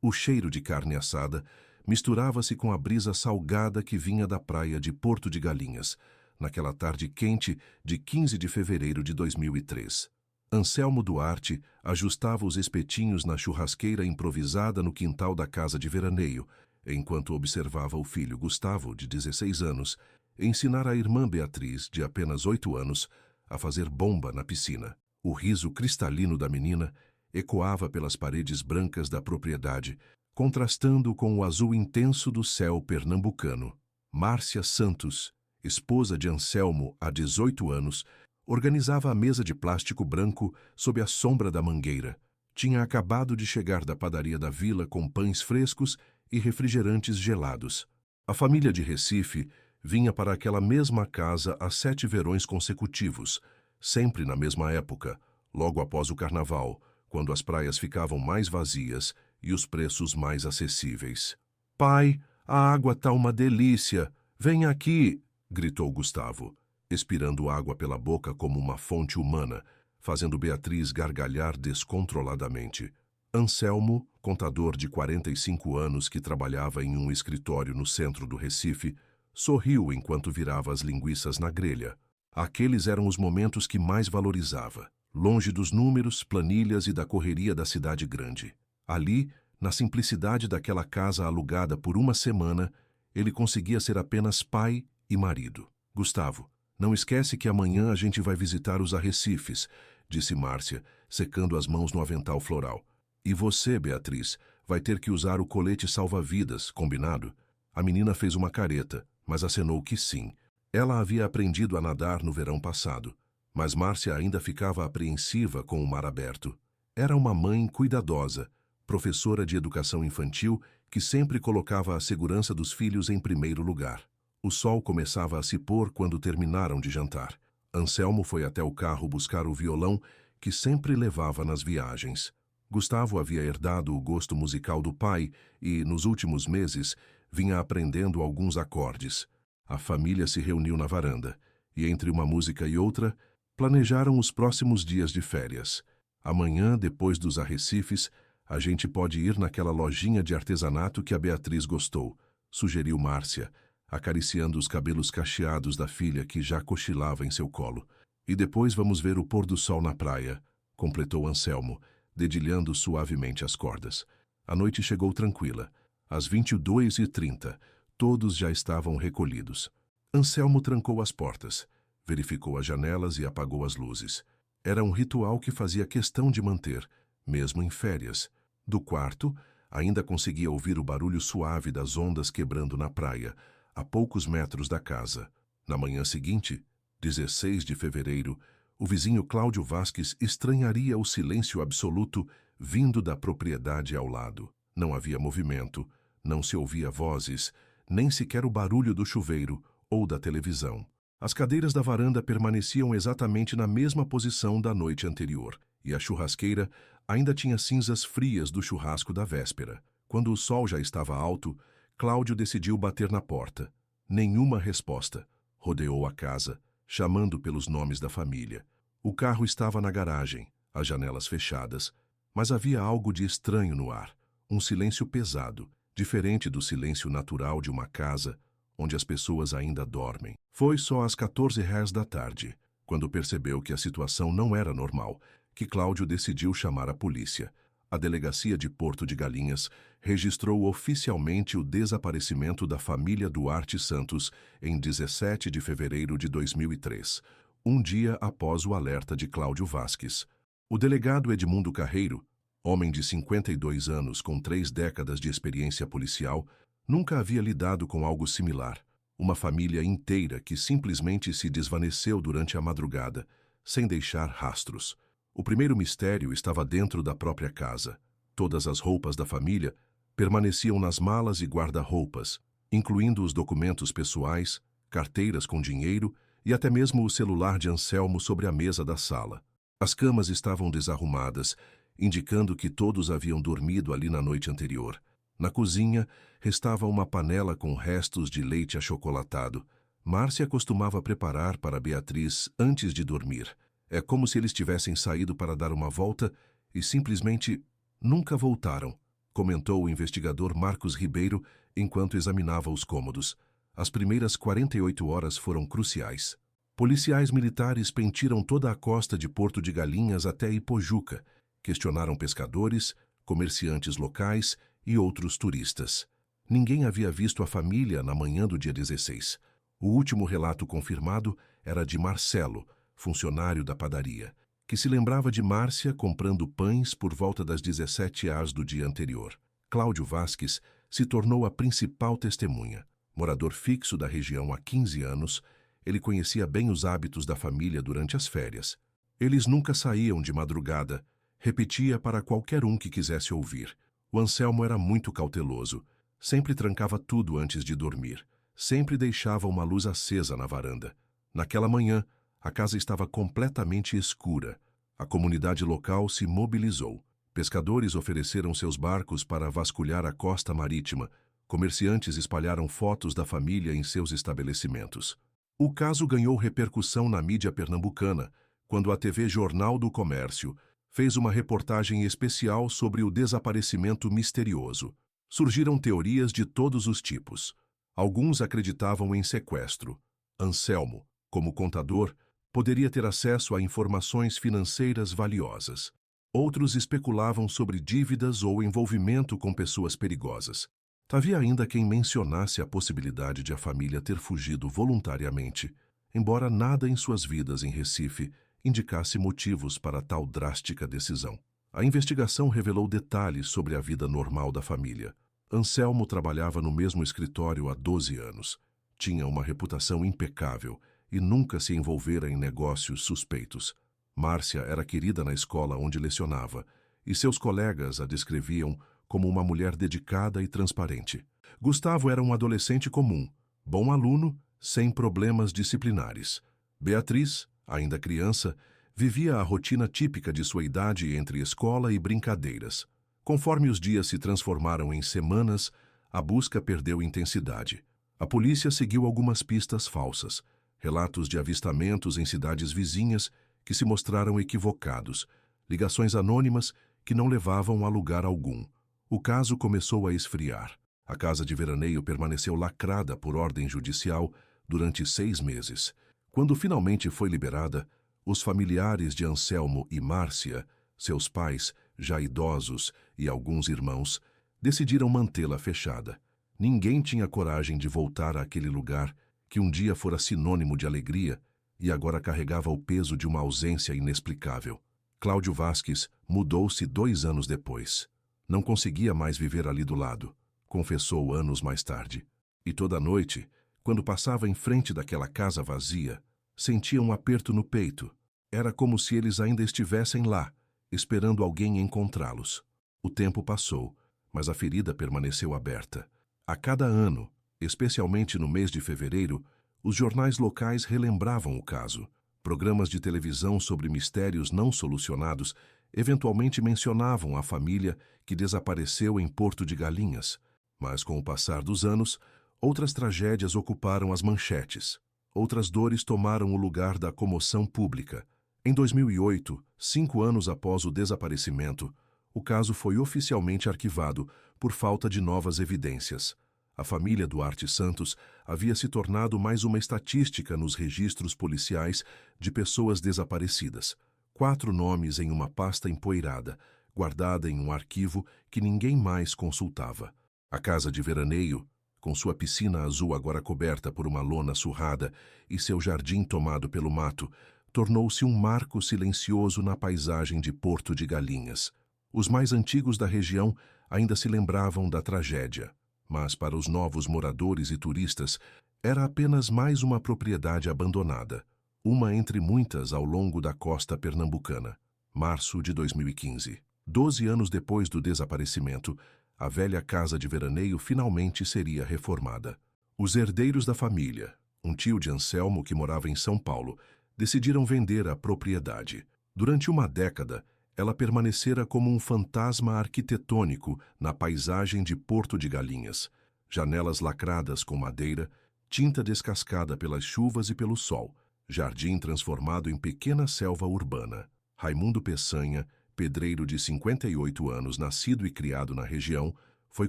O cheiro de carne assada misturava-se com a brisa salgada que vinha da praia de Porto de Galinhas, naquela tarde quente de 15 de fevereiro de 2003. Anselmo Duarte ajustava os espetinhos na churrasqueira improvisada no quintal da casa de veraneio, enquanto observava o filho Gustavo, de 16 anos, ensinar a irmã Beatriz, de apenas 8 anos, a fazer bomba na piscina. O riso cristalino da menina ecoava pelas paredes brancas da propriedade, contrastando com o azul intenso do céu pernambucano. Márcia Santos, esposa de Anselmo há 18 anos, organizava a mesa de plástico branco sob a sombra da mangueira. Tinha acabado de chegar da padaria da vila com pães frescos e refrigerantes gelados. A família de Recife vinha para aquela mesma casa há 7 verões consecutivos, sempre na mesma época, logo após o carnaval, quando as praias ficavam mais vazias e os preços mais acessíveis. "Pai, a água tá uma delícia! Vem aqui!" gritou Gustavo, expirando água pela boca como uma fonte humana, fazendo Beatriz gargalhar descontroladamente. Anselmo, contador de 45 anos que trabalhava em um escritório no centro do Recife, sorriu enquanto virava as linguiças na grelha. Aqueles eram os momentos que mais valorizava, longe dos números, planilhas e da correria da cidade grande. Ali, na simplicidade daquela casa alugada por uma semana, ele conseguia ser apenas pai e marido. "Gustavo, não esquece que amanhã a gente vai visitar os arrecifes", disse Márcia, secando as mãos no avental floral. "E você, Beatriz, vai ter que usar o colete salva-vidas, combinado?" A menina fez uma careta, mas acenou que sim. Ela havia aprendido a nadar no verão passado, mas Márcia ainda ficava apreensiva com o mar aberto. Era uma mãe cuidadosa, professora de educação infantil que sempre colocava a segurança dos filhos em primeiro lugar. O sol começava a se pôr quando terminaram de jantar. Anselmo foi até o carro buscar o violão que sempre levava nas viagens. Gustavo havia herdado o gosto musical do pai e, nos últimos meses, vinha aprendendo alguns acordes. A família se reuniu na varanda e, entre uma música e outra, planejaram os próximos dias de férias. "Amanhã, depois dos arrecifes, a gente pode ir naquela lojinha de artesanato que a Beatriz gostou", sugeriu Márcia, acariciando os cabelos cacheados da filha que já cochilava em seu colo. "E depois vamos ver o pôr do sol na praia", completou Anselmo, dedilhando suavemente as cordas. A noite chegou tranquila. Às 22h30, todos já estavam recolhidos. Anselmo trancou as portas, verificou as janelas e apagou as luzes. Era um ritual que fazia questão de manter, mesmo em férias. Do quarto, ainda conseguia ouvir o barulho suave das ondas quebrando na praia, a poucos metros da casa. Na manhã seguinte, 16 de fevereiro, o vizinho Cláudio Vasques estranharia o silêncio absoluto vindo da propriedade ao lado. Não havia movimento, não se ouvia vozes, nem sequer o barulho do chuveiro ou da televisão. As cadeiras da varanda permaneciam exatamente na mesma posição da noite anterior, e a churrasqueira ainda tinha cinzas frias do churrasco da véspera. Quando o sol já estava alto, Cláudio decidiu bater na porta. Nenhuma resposta. Rodeou a casa, chamando pelos nomes da família. O carro estava na garagem, as janelas fechadas, mas havia algo de estranho no ar, um silêncio pesado, diferente do silêncio natural de uma casa onde as pessoas ainda dormem. Foi só às 14h da tarde, quando percebeu que a situação não era normal, que Cláudio decidiu chamar a polícia. A delegacia de Porto de Galinhas registrou oficialmente o desaparecimento da família Duarte Santos em 17 de fevereiro de 2003, um dia após o alerta de Cláudio Vasques. O delegado Edmundo Carreiro, homem de 52 anos com 3 décadas de experiência policial, nunca havia lidado com algo similar. Uma família inteira que simplesmente se desvaneceu durante a madrugada, sem deixar rastros. O primeiro mistério estava dentro da própria casa. Todas as roupas da família permaneciam nas malas e guarda-roupas, incluindo os documentos pessoais, carteiras com dinheiro e até mesmo o celular de Anselmo sobre a mesa da sala. As camas estavam desarrumadas, indicando que todos haviam dormido ali na noite anterior. Na cozinha, restava uma panela com restos de leite achocolatado. Márcia costumava preparar para Beatriz antes de dormir. É como se eles tivessem saído para dar uma volta e simplesmente nunca voltaram, comentou o investigador Marcos Ribeiro enquanto examinava os cômodos. As primeiras 48 horas foram cruciais. Policiais militares pentiram toda a costa de Porto de Galinhas até Ipojuca, questionaram pescadores, comerciantes locais e outros turistas. Ninguém havia visto a família na manhã do dia 16. O último relato confirmado era de Marcelo, funcionário da padaria, que se lembrava de Márcia comprando pães por volta das 17 horas do dia anterior. Cláudio Vasques se tornou a principal testemunha. Morador fixo da região há 15 anos, ele conhecia bem os hábitos da família durante as férias. Eles nunca saíam de madrugada, repetia para qualquer um que quisesse ouvir. O Anselmo era muito cauteloso. Sempre trancava tudo antes de dormir. Sempre deixava uma luz acesa na varanda. Naquela manhã, a casa estava completamente escura. A comunidade local se mobilizou. Pescadores ofereceram seus barcos para vasculhar a costa marítima. Comerciantes espalharam fotos da família em seus estabelecimentos. O caso ganhou repercussão na mídia pernambucana, quando a TV Jornal do Comércio fez uma reportagem especial sobre o desaparecimento misterioso. Surgiram teorias de todos os tipos. Alguns acreditavam em sequestro. Anselmo, como contador, poderia ter acesso a informações financeiras valiosas. Outros especulavam sobre dívidas ou envolvimento com pessoas perigosas. Havia ainda quem mencionasse a possibilidade de a família ter fugido voluntariamente, embora nada em suas vidas em Recife indicasse motivos para tal drástica decisão. A investigação revelou detalhes sobre a vida normal da família. Anselmo trabalhava no mesmo escritório há 12 anos. Tinha uma reputação impecável e nunca se envolvera em negócios suspeitos. Márcia era querida na escola onde lecionava, e seus colegas a descreviam como uma mulher dedicada e transparente. Gustavo era um adolescente comum, bom aluno, sem problemas disciplinares. Beatriz, ainda criança, vivia a rotina típica de sua idade entre escola e brincadeiras. Conforme os dias se transformaram em semanas, a busca perdeu intensidade. A polícia seguiu algumas pistas falsas, relatos de avistamentos em cidades vizinhas que se mostraram equivocados, ligações anônimas que não levavam a lugar algum. O caso começou a esfriar. A casa de veraneio permaneceu lacrada por ordem judicial durante 6 meses. Quando finalmente foi liberada, os familiares de Anselmo e Márcia, seus pais, já idosos, e alguns irmãos, decidiram mantê-la fechada. Ninguém tinha coragem de voltar àquele lugar que um dia fora sinônimo de alegria e agora carregava o peso de uma ausência inexplicável. Cláudio Vasques mudou-se 2 anos depois. Não conseguia mais viver ali do lado, confessou anos mais tarde. E toda noite, quando passava em frente daquela casa vazia, sentia um aperto no peito. Era como se eles ainda estivessem lá, esperando alguém encontrá-los. O tempo passou, mas a ferida permaneceu aberta. A cada ano, especialmente no mês de fevereiro, os jornais locais relembravam o caso. Programas de televisão sobre mistérios não solucionados eventualmente mencionavam a família que desapareceu em Porto de Galinhas. Mas com o passar dos anos, outras tragédias ocuparam as manchetes. Outras dores tomaram o lugar da comoção pública. Em 2008, 5 anos após o desaparecimento, o caso foi oficialmente arquivado por falta de novas evidências. A família Duarte Santos havia se tornado mais uma estatística nos registros policiais de pessoas desaparecidas. 4 nomes em uma pasta empoeirada, guardada em um arquivo que ninguém mais consultava. A casa de veraneio, com sua piscina azul agora coberta por uma lona surrada e seu jardim tomado pelo mato, tornou-se um marco silencioso na paisagem de Porto de Galinhas. Os mais antigos da região ainda se lembravam da tragédia, mas para os novos moradores e turistas era apenas mais uma propriedade abandonada, uma entre muitas ao longo da costa pernambucana. Março de 2015. 12 anos depois do desaparecimento, a velha casa de veraneio finalmente seria reformada. Os herdeiros da família, um tio de Anselmo que morava em São Paulo, decidiram vender a propriedade. Durante uma década, ela permanecera como um fantasma arquitetônico na paisagem de Porto de Galinhas. Janelas lacradas com madeira, tinta descascada pelas chuvas e pelo sol, jardim transformado em pequena selva urbana. Raimundo Peçanha, pedreiro de 58 anos, nascido e criado na região, foi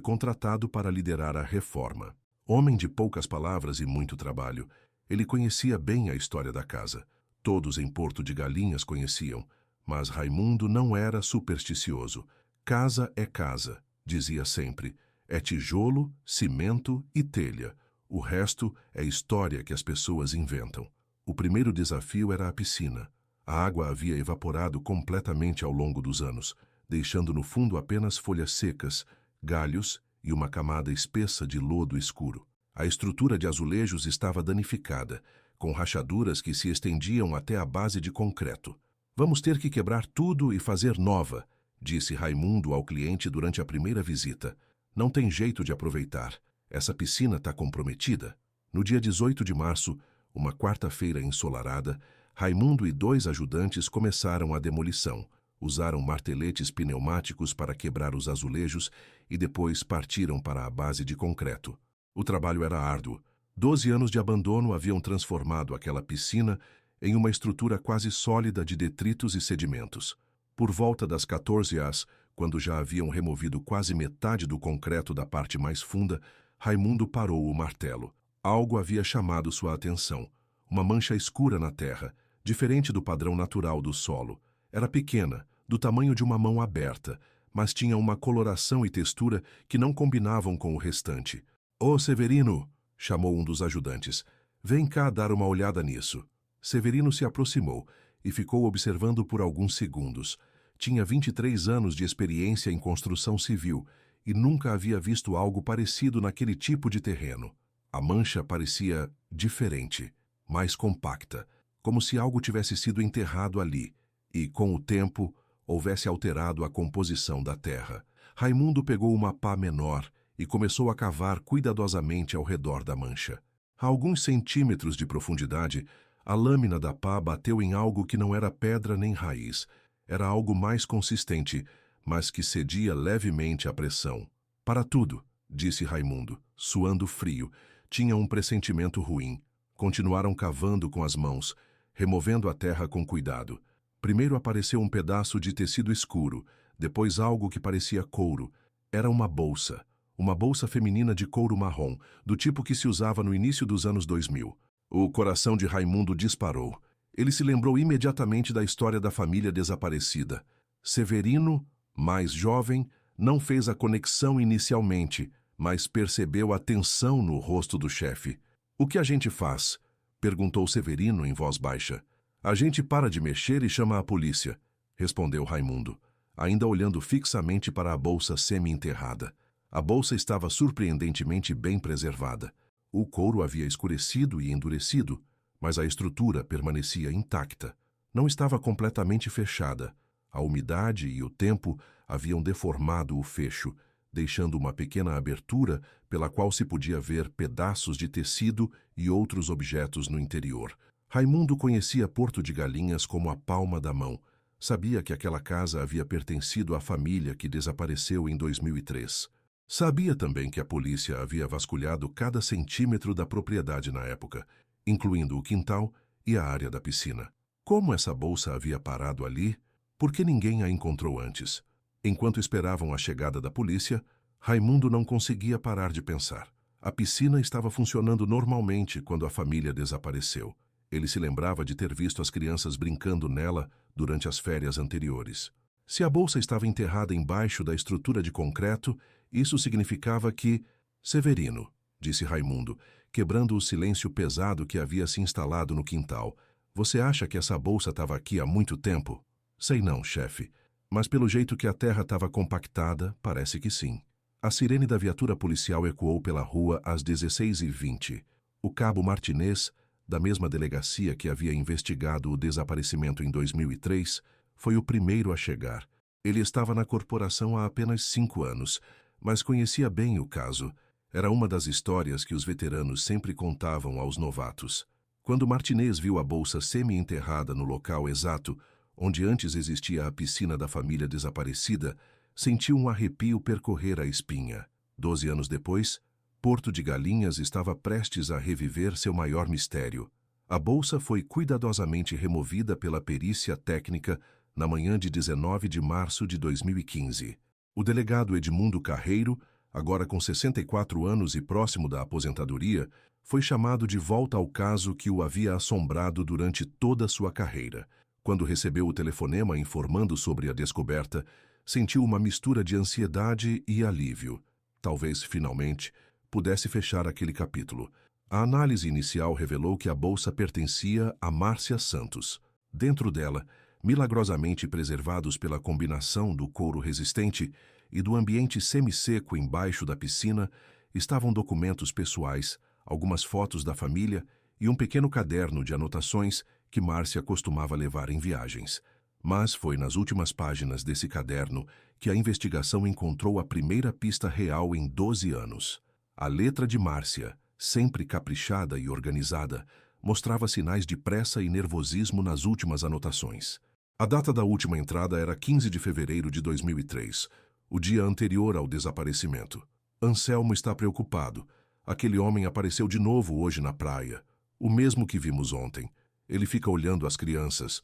contratado para liderar a reforma. Homem de poucas palavras e muito trabalho, ele conhecia bem a história da casa. Todos em Porto de Galinhas conheciam, mas Raimundo não era supersticioso. Casa é casa, dizia sempre. É tijolo, cimento e telha. O resto é história que as pessoas inventam. O primeiro desafio era a piscina. A água havia evaporado completamente ao longo dos anos, deixando no fundo apenas folhas secas, galhos e uma camada espessa de lodo escuro. A estrutura de azulejos estava danificada, com rachaduras que se estendiam até a base de concreto. Vamos ter que quebrar tudo e fazer nova, disse Raimundo ao cliente durante a primeira visita. Não tem jeito de aproveitar. Essa piscina está comprometida. No dia 18 de março, uma quarta-feira ensolarada, Raimundo e 2 ajudantes começaram a demolição. Usaram marteletes pneumáticos para quebrar os azulejos e depois partiram para a base de concreto. O trabalho era árduo. 12 anos de abandono haviam transformado aquela piscina em uma estrutura quase sólida de detritos e sedimentos. Por volta das 14 horas, quando já haviam removido quase metade do concreto da parte mais funda, Raimundo parou o martelo. Algo havia chamado sua atenção. Uma mancha escura na terra, diferente do padrão natural do solo. Era pequena, do tamanho de uma mão aberta, mas tinha uma coloração e textura que não combinavam com o restante. "Ô, Severino!" chamou um dos ajudantes. "Vem cá dar uma olhada nisso." Severino se aproximou e ficou observando por alguns segundos. Tinha 23 anos de experiência em construção civil e nunca havia visto algo parecido naquele tipo de terreno. A mancha parecia diferente, mais compacta, como se algo tivesse sido enterrado ali e, com o tempo, houvesse alterado a composição da terra. Raimundo pegou uma pá menor e começou a cavar cuidadosamente ao redor da mancha. A alguns centímetros de profundidade, a lâmina da pá bateu em algo que não era pedra nem raiz. Era algo mais consistente, mas que cedia levemente à pressão. "Para tudo", disse Raimundo, suando frio. Tinha um pressentimento ruim. Continuaram cavando com as mãos, removendo a terra com cuidado. Primeiro apareceu um pedaço de tecido escuro, depois algo que parecia couro. Era uma bolsa feminina de couro marrom, do tipo que se usava no início dos anos 2000. O coração de Raimundo disparou. Ele se lembrou imediatamente da história da família desaparecida. Severino, mais jovem, não fez a conexão inicialmente, mas percebeu a tensão no rosto do chefe. "O que a gente faz?" perguntou Severino em voz baixa. "A gente para de mexer e chama a polícia", respondeu Raimundo, ainda olhando fixamente para a bolsa semi-enterrada. A bolsa estava surpreendentemente bem preservada. O couro havia escurecido e endurecido, mas a estrutura permanecia intacta. Não estava completamente fechada. A umidade e o tempo haviam deformado o fecho, deixando uma pequena abertura pela qual se podia ver pedaços de tecido e outros objetos no interior. Raimundo conhecia Porto de Galinhas como a palma da mão. Sabia que aquela casa havia pertencido à família que desapareceu em 2003. Sabia também que a polícia havia vasculhado cada centímetro da propriedade na época, incluindo o quintal e a área da piscina. Como essa bolsa havia parado ali? Por que ninguém a encontrou antes? Enquanto esperavam a chegada da polícia, Raimundo não conseguia parar de pensar. A piscina estava funcionando normalmente quando a família desapareceu. Ele se lembrava de ter visto as crianças brincando nela durante as férias anteriores. Se a bolsa estava enterrada embaixo da estrutura de concreto, isso significava que... "Severino", disse Raimundo, quebrando o silêncio pesado que havia se instalado no quintal. "Você acha que essa bolsa estava aqui há muito tempo?" "Sei não, chefe. Mas pelo jeito que a terra estava compactada, parece que sim." A sirene da viatura policial ecoou pela rua às 16h20. O cabo Martinez, da mesma delegacia que havia investigado o desaparecimento em 2003, foi o primeiro a chegar. Ele estava na corporação há apenas 5 anos, mas conhecia bem o caso. Era uma das histórias que os veteranos sempre contavam aos novatos. Quando Martinez viu a bolsa semi-enterrada no local exato, onde antes existia a piscina da família desaparecida, sentiu um arrepio percorrer a espinha. 12 anos depois, Porto de Galinhas estava prestes a reviver seu maior mistério. A bolsa foi cuidadosamente removida pela perícia técnica na manhã de 19 de março de 2015. O delegado Edmundo Carreiro, agora com 64 anos e próximo da aposentadoria, foi chamado de volta ao caso que o havia assombrado durante toda a sua carreira. Quando recebeu o telefonema informando sobre a descoberta, sentiu uma mistura de ansiedade e alívio. Talvez, finalmente, pudesse fechar aquele capítulo. A análise inicial revelou que a bolsa pertencia a Márcia Santos. Dentro dela, milagrosamente preservados pela combinação do couro resistente e do ambiente semisseco embaixo da piscina, estavam documentos pessoais, algumas fotos da família e um pequeno caderno de anotações que Márcia costumava levar em viagens. Mas foi nas últimas páginas desse caderno que a investigação encontrou a primeira pista real em 12 anos. A letra de Márcia, sempre caprichada e organizada, mostrava sinais de pressa e nervosismo nas últimas anotações. A data da última entrada era 15 de fevereiro de 2003, o dia anterior ao desaparecimento. Anselmo está preocupado. Aquele homem apareceu de novo hoje na praia. O mesmo que vimos ontem. Ele fica olhando as crianças.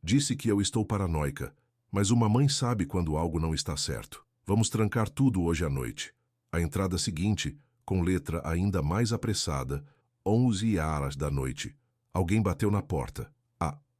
Disse que eu estou paranoica, mas uma mãe sabe quando algo não está certo. Vamos trancar tudo hoje à noite. A entrada seguinte, com letra ainda mais apressada, 11h da noite. Alguém bateu na porta.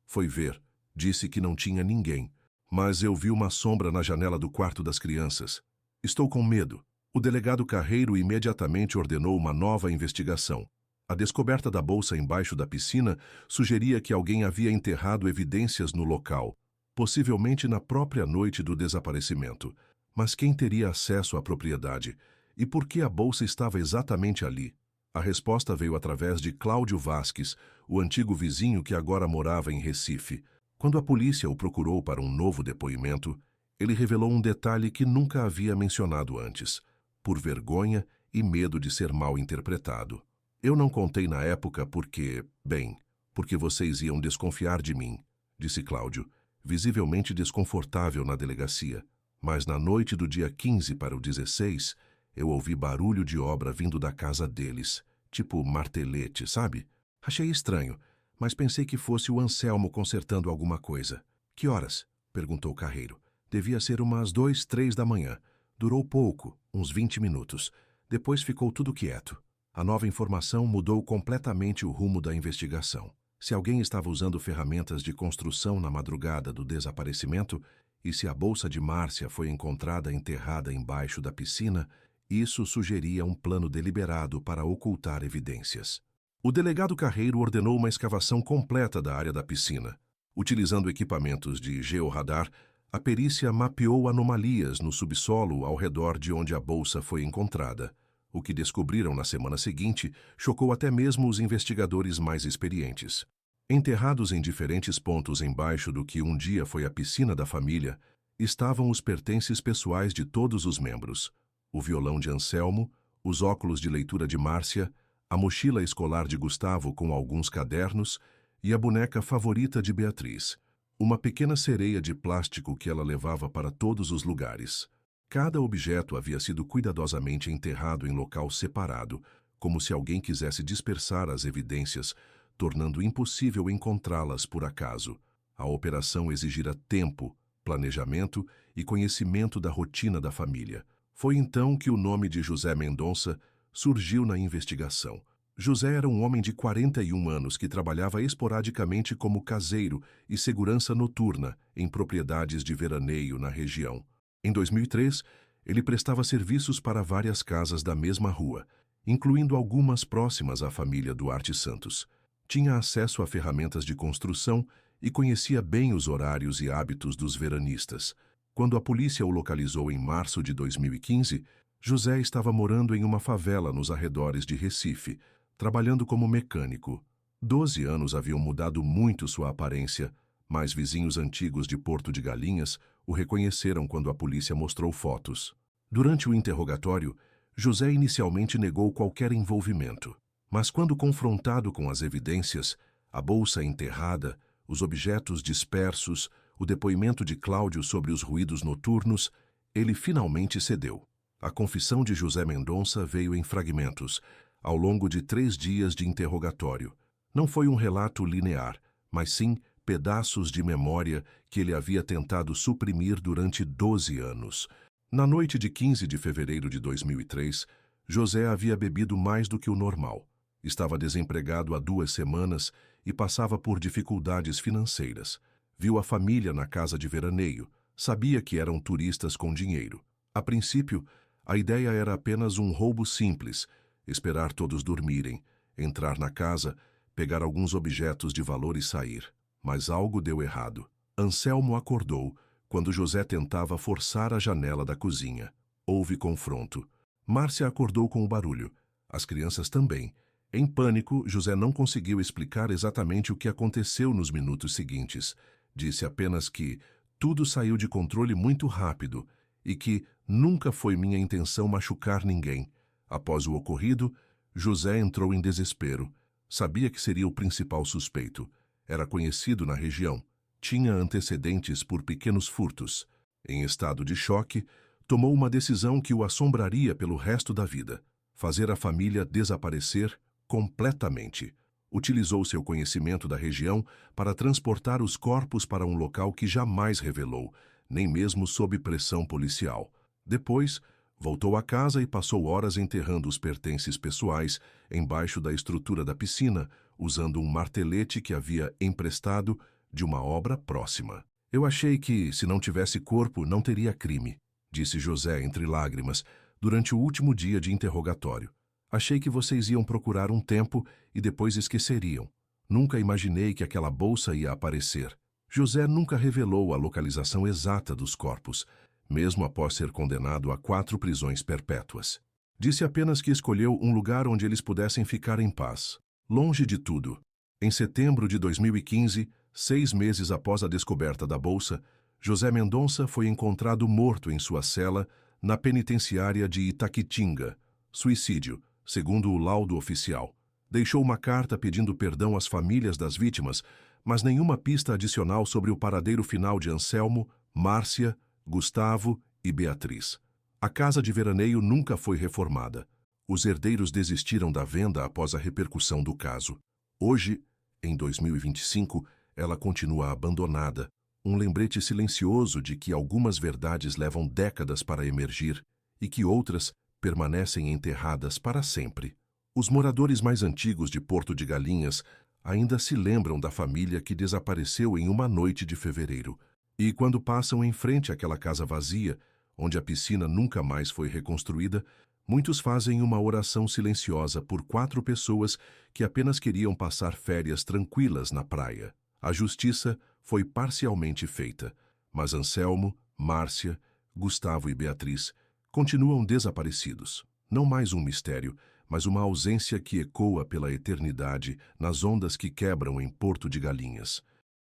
Foi ver. Disse que não tinha ninguém. Mas eu vi uma sombra na janela do quarto das crianças. Estou com medo. O delegado Carreiro imediatamente ordenou uma nova investigação. A descoberta da bolsa embaixo da piscina sugeria que alguém havia enterrado evidências no local, possivelmente na própria noite do desaparecimento. Mas quem teria acesso à propriedade? E por que a bolsa estava exatamente ali? A resposta veio através de Cláudio Vasques, o antigo vizinho que agora morava em Recife. Quando a polícia o procurou para um novo depoimento, ele revelou um detalhe que nunca havia mencionado antes, por vergonha e medo de ser mal interpretado. Eu não contei na época porque vocês iam desconfiar de mim, disse Cláudio, visivelmente desconfortável na delegacia. Mas na noite do dia 15 para o 16, eu ouvi barulho de obra vindo da casa deles, tipo martelete, sabe? Achei estranho, mas pensei que fosse o Anselmo consertando alguma coisa. Que horas? Perguntou Carreiro. Devia ser umas 2, 3 da manhã. Durou pouco, uns 20 minutos. Depois ficou tudo quieto. A nova informação mudou completamente o rumo da investigação. Se alguém estava usando ferramentas de construção na madrugada do desaparecimento, e se a bolsa de Márcia foi encontrada enterrada embaixo da piscina, isso sugeria um plano deliberado para ocultar evidências. O delegado Carreiro ordenou uma escavação completa da área da piscina. Utilizando equipamentos de georradar, a perícia mapeou anomalias no subsolo ao redor de onde a bolsa foi encontrada. O que descobriram na semana seguinte chocou até mesmo os investigadores mais experientes. Enterrados em diferentes pontos embaixo do que um dia foi a piscina da família, estavam os pertences pessoais de todos os membros: o violão de Anselmo, os óculos de leitura de Márcia, a mochila escolar de Gustavo com alguns cadernos e a boneca favorita de Beatriz, uma pequena sereia de plástico que ela levava para todos os lugares. Cada objeto havia sido cuidadosamente enterrado em local separado, como se alguém quisesse dispersar as evidências, tornando impossível encontrá-las por acaso. A operação exigira tempo, planejamento e conhecimento da rotina da família. Foi então que o nome de José Mendonça surgiu na investigação. José era um homem de 41 anos que trabalhava esporadicamente como caseiro e segurança noturna em propriedades de veraneio na região. Em 2003, ele prestava serviços para várias casas da mesma rua, incluindo algumas próximas à família Duarte Santos. Tinha acesso a ferramentas de construção e conhecia bem os horários e hábitos dos veranistas. Quando a polícia o localizou em março de 2015, José estava morando em uma favela nos arredores de Recife, trabalhando como mecânico. 12 anos haviam mudado muito sua aparência, mas vizinhos antigos de Porto de Galinhas o reconheceram quando a polícia mostrou fotos. Durante o interrogatório, José inicialmente negou qualquer envolvimento. Mas quando confrontado com as evidências, a bolsa enterrada, os objetos dispersos, o depoimento de Cláudio sobre os ruídos noturnos, ele finalmente cedeu. A confissão de José Mendonça veio em fragmentos, ao longo de 3 dias de interrogatório. Não foi um relato linear, mas sim pedaços de memória que ele havia tentado suprimir durante 12 anos. Na noite de 15 de fevereiro de 2003, José havia bebido mais do que o normal. Estava desempregado há 2 semanas e passava por dificuldades financeiras. Viu a família na casa de veraneio. Sabia que eram turistas com dinheiro. A princípio, a ideia era apenas um roubo simples, esperar todos dormirem, entrar na casa, pegar alguns objetos de valor e sair. Mas algo deu errado. Anselmo acordou quando José tentava forçar a janela da cozinha. Houve confronto. Márcia acordou com o barulho. As crianças também. Em pânico, José não conseguiu explicar exatamente o que aconteceu nos minutos seguintes. Disse apenas que tudo saiu de controle muito rápido e que nunca foi minha intenção machucar ninguém. Após o ocorrido, José entrou em desespero. Sabia que seria o principal suspeito. Era conhecido na região. Tinha antecedentes por pequenos furtos. Em estado de choque, tomou uma decisão que o assombraria pelo resto da vida: fazer a família desaparecer completamente. Utilizou seu conhecimento da região para transportar os corpos para um local que jamais revelou, nem mesmo sob pressão policial. Depois, voltou a casa e passou horas enterrando os pertences pessoais embaixo da estrutura da piscina, usando um martelete que havia emprestado de uma obra próxima. Eu achei que, se não tivesse corpo, não teria crime, disse José entre lágrimas, durante o último dia de interrogatório. Achei que vocês iam procurar um tempo e depois esqueceriam. Nunca imaginei que aquela bolsa ia aparecer. José nunca revelou a localização exata dos corpos, mesmo após ser condenado a 4 prisões perpétuas. Disse apenas que escolheu um lugar onde eles pudessem ficar em paz, longe de tudo. Em setembro de 2015, 6 meses após a descoberta da bolsa, José Mendonça foi encontrado morto em sua cela na penitenciária de Itaquitinga. Suicídio, segundo o laudo oficial. Deixou uma carta pedindo perdão às famílias das vítimas, mas nenhuma pista adicional sobre o paradeiro final de Anselmo, Márcia, Gustavo e Beatriz. A casa de veraneio nunca foi reformada. Os herdeiros desistiram da venda após a repercussão do caso. Hoje, em 2025, ela continua abandonada, um lembrete silencioso de que algumas verdades levam décadas para emergir e que outras permanecem enterradas para sempre. Os moradores mais antigos de Porto de Galinhas ainda se lembram da família que desapareceu em uma noite de fevereiro. E quando passam em frente àquela casa vazia, onde a piscina nunca mais foi reconstruída, muitos fazem uma oração silenciosa por 4 pessoas que apenas queriam passar férias tranquilas na praia. A justiça foi parcialmente feita, mas Anselmo, Márcia, Gustavo e Beatriz continuam desaparecidos. Não mais um mistério, mas uma ausência que ecoa pela eternidade nas ondas que quebram em Porto de Galinhas.